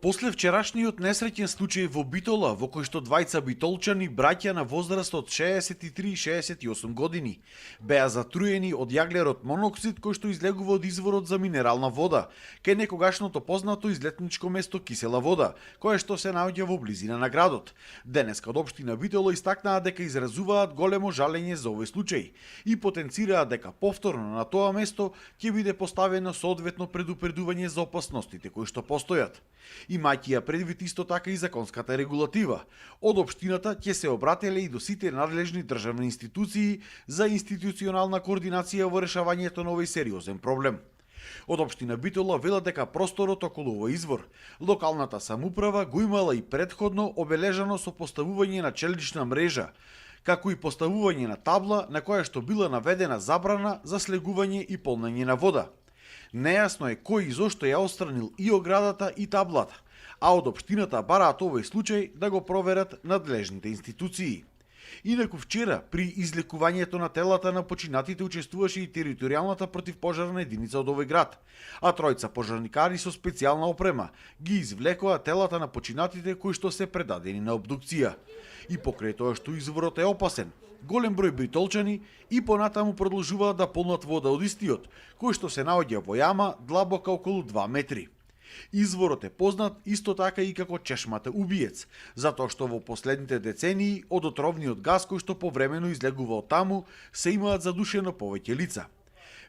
После вчерашниот несреќен случај во Битола, во кој што двајца битолчани, браќа на возраст од 63 и 68 години, беа затруени од јаглерот моноксид кој што излегува од изворот за минерална вода, кај некогашното познато излетничко место Кисела вода, кое што се наоѓа во близина на градот. Денеска од општина Битола истакнаа дека изразуваат големо жалење за овој случај и потенцираат дека повторно на тоа место ќе биде поставено соодветно предупредување за опасностите кои што постојат. Имајќи ја предвид исто така и законската регулатива, од општината ќе се обрателе и до сите надлежни државни институции за институционална координација во решавањето на овој сериозен проблем. Од општина Битола велат дека просторот околу овој извор, локалната самоуправа го имала и предходно обележано со поставување на челична мрежа, како и поставување на табла на која што била наведена забрана за слегување и полнење на вода. Нејасно е кој и зошто ја отстранил и оградата и таблата, а од општината бараат овој случај да го проверат надлежните институции. Инаку вчера, при излекувањето на телата на починатите учествуваше и територијалната противпожарна единица од овој град, а тројца пожарникари со специјална опрема ги извлекоа телата на починатите кои што се предадени на обдукција. И покрај тоа што изворот е опасен, голем број битолчани и понатаму продолжуваат да полнат вода од истиот, кој што се наоѓа во јама длабока околу 2 метри. Изворот е познат исто така и како чешмата убиец, затоа што во последните децении од отровниот газ кој што повремено излегува од таму се имаат задушено повеќе лица.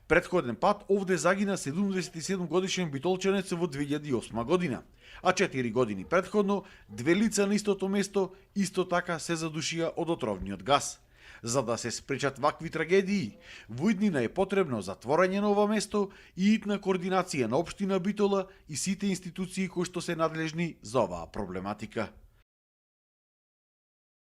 Претходен пат овде загина 77 годишен битолчанец во 2008 година, а 4 години претходно две лица на истото место исто така се задушија од отровниот газ. За да се спречат вакви трагедии, во иднина е потребно затворање на ова место и итна координација на општина Битола и сите институции кои што се надлежни за оваа проблематика.